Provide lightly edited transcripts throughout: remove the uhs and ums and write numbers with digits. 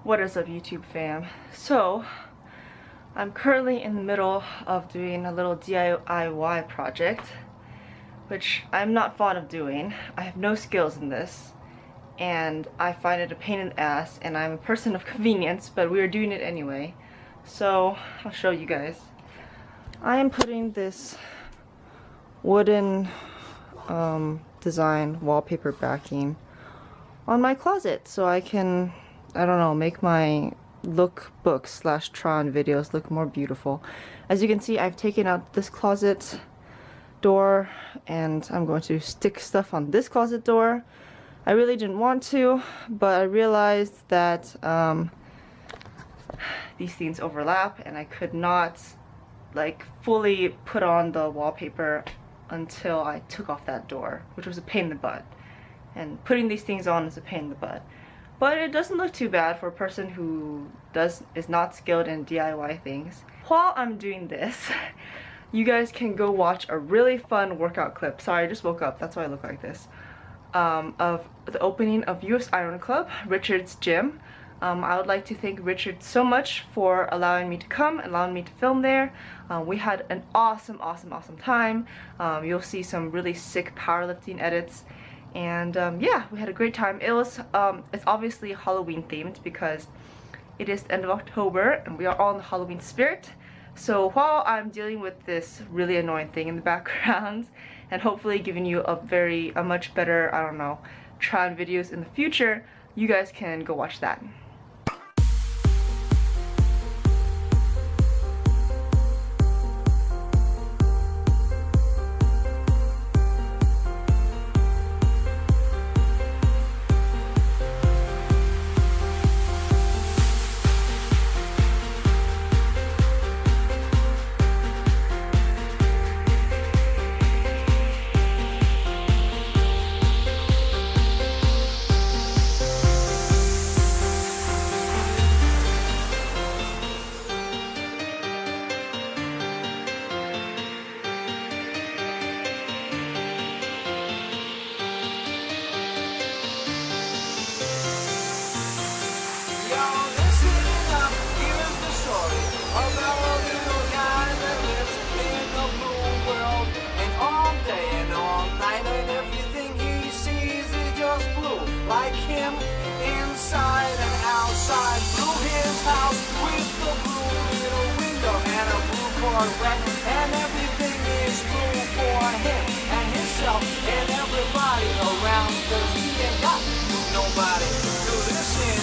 What is up, YouTube fam? So, I'm currently in the middle of doing a little DIY project, which I'm not fond of doing. I have no skills in this, and I find it a pain in the ass, and I'm a person of convenience, but we are doing it anyway. So, I'll show you guys. I am putting this wooden design wallpaper backing on my closet so I can, I don't know, make my lookbook / Tron videos look more beautiful. As you can see, I've taken out this closet door and I'm going to stick stuff on this closet door. I really didn't want to, but I realized that these things overlap and I could not like fully put on the wallpaper until I took off that door, which was a pain in the butt. And putting these things on is a pain in the butt. But it doesn't look too bad for a person who is not skilled in DIY things. While I'm doing this, you guys can go watch a really fun workout clip. Sorry, I just woke up, that's why I look like this. Of the opening of USIronClub, Richard's gym. I would like to thank Richard so much for allowing me to come, allowing me to film there. We had an awesome time. You'll see some really sick powerlifting edits. And yeah, we had a great time. It's obviously Halloween themed because it is the end of October and we are all in the Halloween spirit. So while I'm dealing with this really annoying thing in the background and hopefully giving you a much better, I don't know, Tron videos in the future, you guys can go watch that. Like him, inside and outside, through his house with the blue little window and a blue Corvette, and everything is blue for him and himself and everybody around, 'cause he ain't got nobody to listen.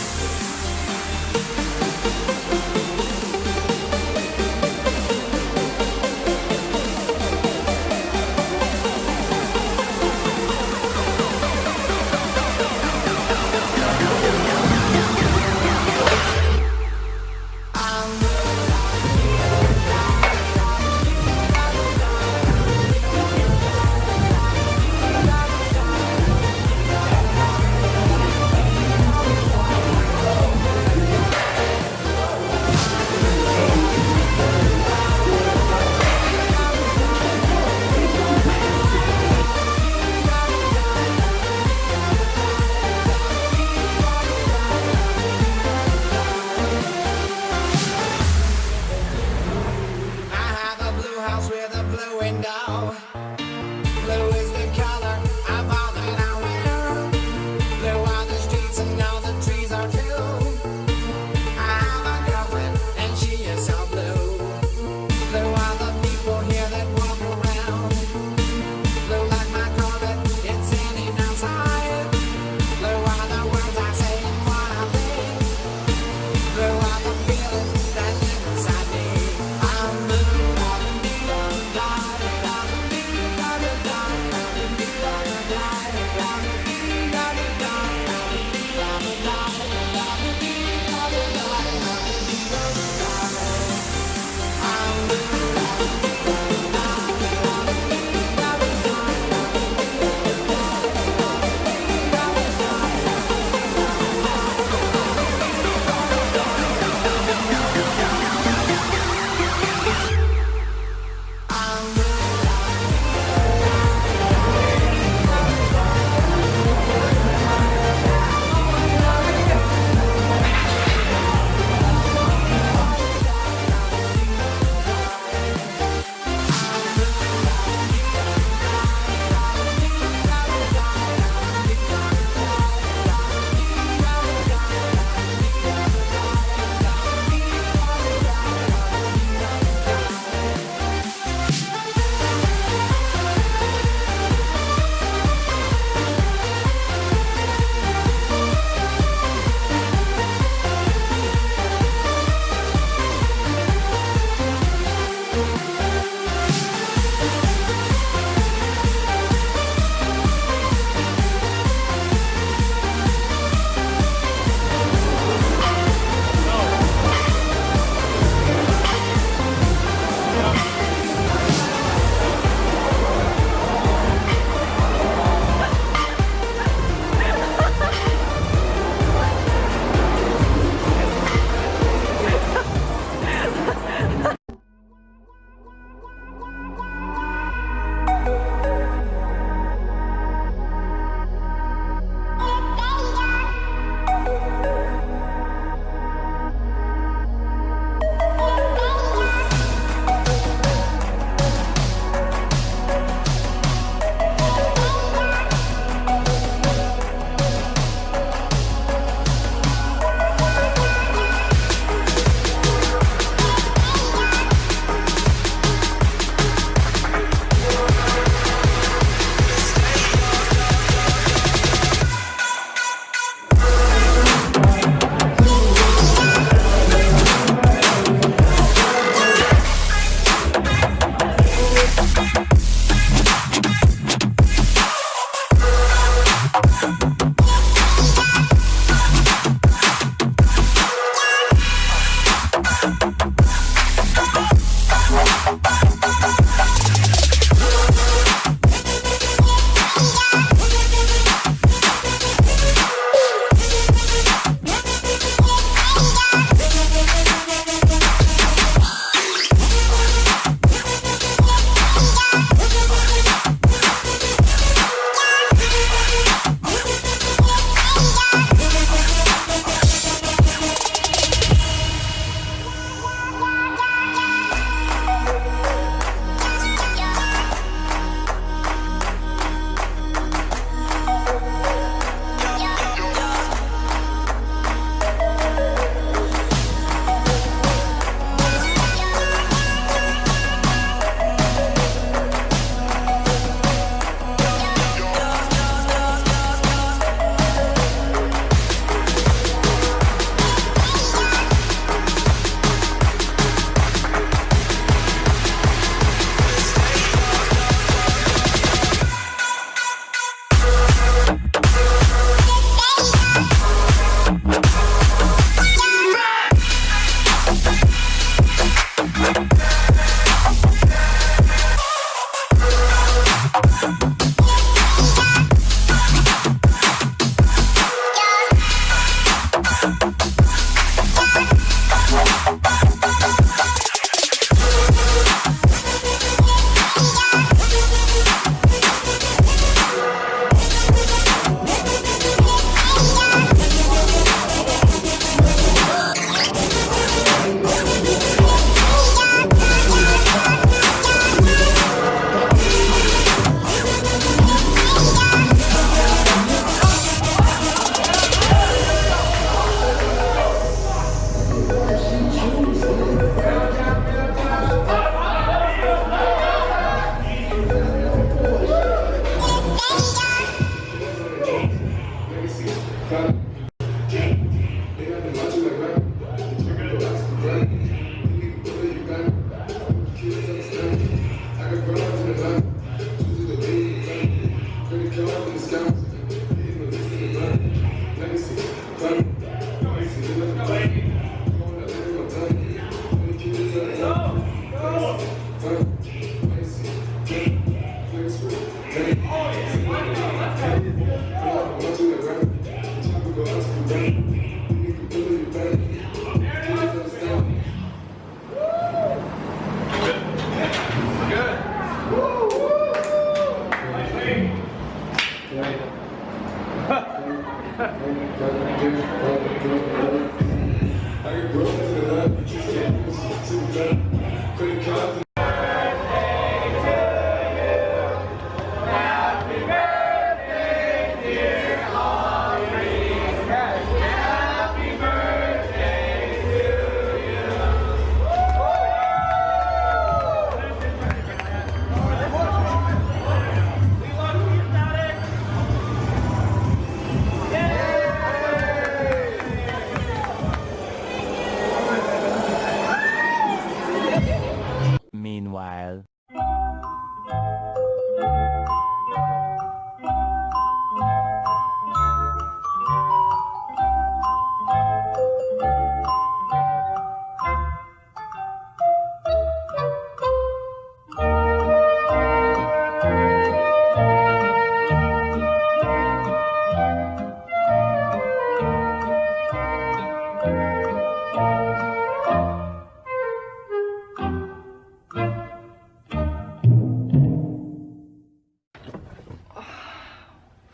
Meanwhile.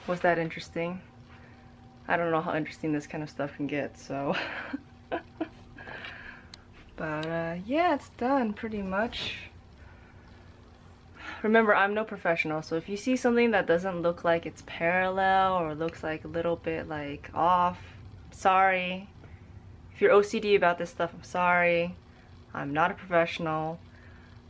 Was that interesting? I don't know how interesting this kind of stuff can get, so. But yeah, it's done pretty much. Remember, I'm no professional, so if you see something that doesn't look like it's parallel or looks like a little bit like off, sorry. If you're OCD about this stuff, I'm sorry. I'm not a professional.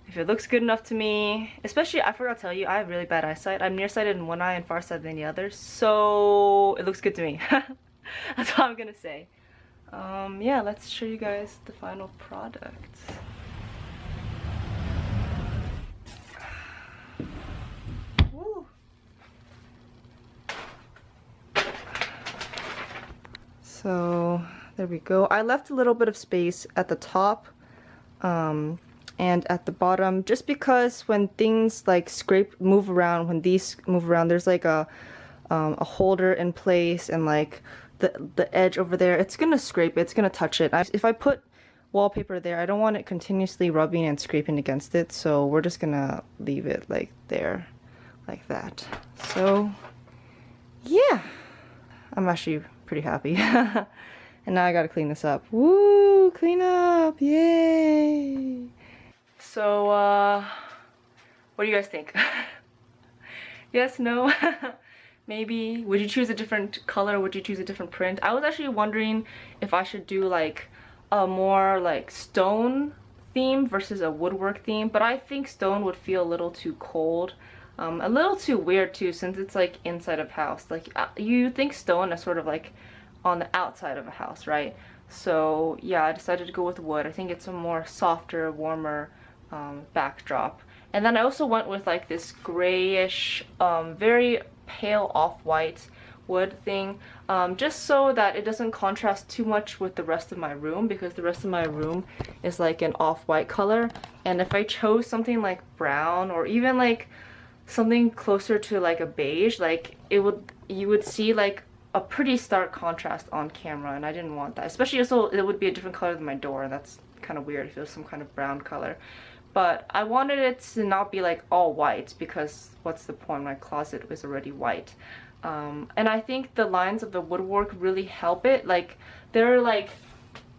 If it looks good enough to me, especially, I forgot to tell you, I have really bad eyesight. I'm nearsighted in one eye and farsighted in the other, so it looks good to me. That's all I'm gonna say. Yeah, let's show you guys the final product. Woo. So there we go. I left a little bit of space at the top and at the bottom, just because when things like move around, when these move around, there's like a holder in place, and like the edge over there, it's gonna scrape it, it's gonna touch it. If I put wallpaper there, I don't want it continuously rubbing and scraping against it, so we're just gonna leave it like there, like that. So yeah, I'm actually pretty happy. And now I gotta clean this up. Woo, clean up, yay! So, what do you guys think? Yes, no? Maybe? Would you choose a different color? Would you choose a different print? I was actually wondering if I should do like a more like stone theme versus a woodwork theme, but I think stone would feel a little too cold. A little too weird too, since it's like inside of house. Like you think stone is sort of like on the outside of a house, right? So yeah, I decided to go with wood. I think it's a more softer, warmer backdrop. And then I also went with like this grayish, very pale off-white wood thing, just so that it doesn't contrast too much with the rest of my room, because the rest of my room is like an off-white color. And if I chose something like brown, or even like something closer to like a beige, like you would see like a pretty stark contrast on camera, and I didn't want that. Especially also it would be a different color than my door, and that's kind of weird if it was some kind of brown color. But I wanted it to not be like all white, because what's the point? My closet was already white. And I think the lines of the woodwork really help it. Like, they're like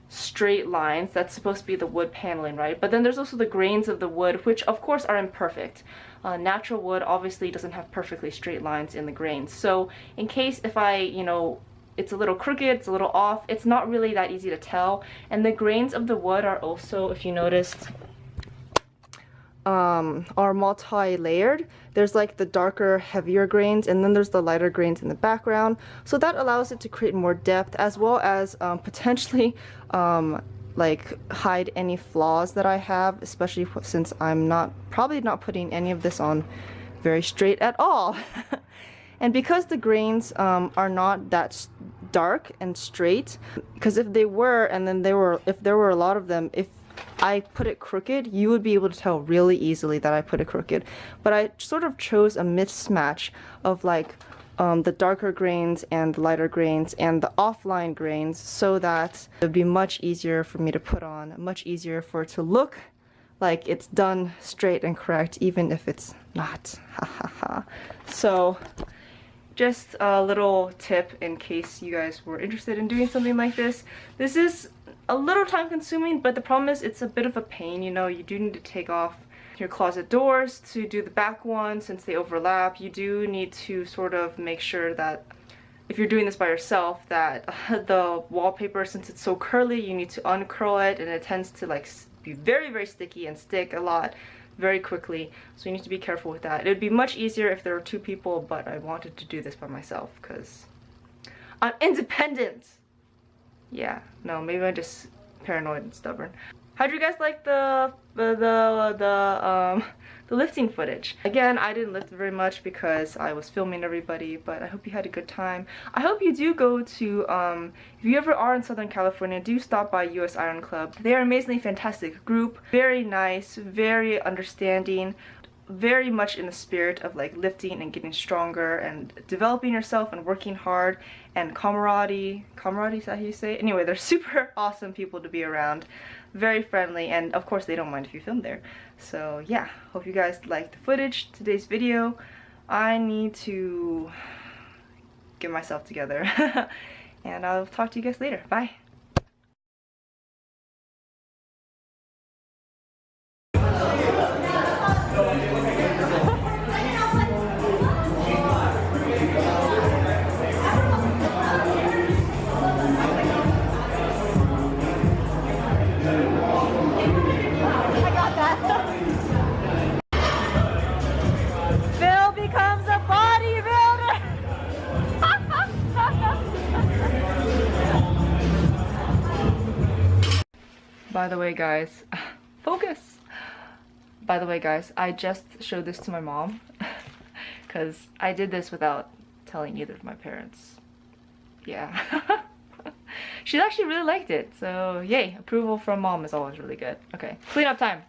straight lines. That's supposed to be the wood paneling, right? But then there's also the grains of the wood, which of course are imperfect. Natural wood obviously doesn't have perfectly straight lines in the grains. So in case if I, you know, it's a little crooked, it's a little off, it's not really that easy to tell. And the grains of the wood are also, if you noticed, are multi-layered. There's like the darker, heavier grains, and then there's the lighter grains in the background. So that allows it to create more depth, as well as potentially like hide any flaws that I have, especially since I'm probably not putting any of this on very straight at all. And because the grains are not that dark and straight, because if they were, and then if there were a lot of them, if I put it crooked, you would be able to tell really easily that I put it crooked. But I sort of chose a mismatch of like the darker grains and the lighter grains and the offline grains, so that it would be much easier for me to put on, much easier for it to look like it's done straight and correct, even if it's not. Ha ha ha. So just a little tip in case you guys were interested in doing something like this. This is a little time consuming, but the problem is it's a bit of a pain. You know, you do need to take off your closet doors to do the back one since they overlap. You do need to sort of make sure that if you're doing this by yourself, that the wallpaper, since it's so curly, you need to uncurl it, and it tends to like be very, very sticky and stick a lot very quickly. So you need to be careful with that. It would be much easier if there were 2 people, but I wanted to do this by myself because I'm independent. Yeah, no, maybe I'm just paranoid and stubborn. How'd you guys like the lifting footage? Again, I didn't lift very much because I was filming everybody, but I hope you had a good time. I hope you do go to, if you ever are in Southern California, do stop by USIronClub. They are an amazingly fantastic group, very nice, very understanding, very much in the spirit of like lifting and getting stronger and developing yourself and working hard, and camaraderie, is that how you say it? Anyway, they're super awesome people to be around, very friendly, and of course they don't mind if you film there. So yeah, hope you guys liked the footage, today's video. I need to get myself together and I'll talk to you guys later. Bye. By the way, guys, focus! By the way, guys, I just showed this to my mom because I did this without telling either of my parents. Yeah. She actually really liked it, so yay, approval from mom is always really good. Okay, clean up time.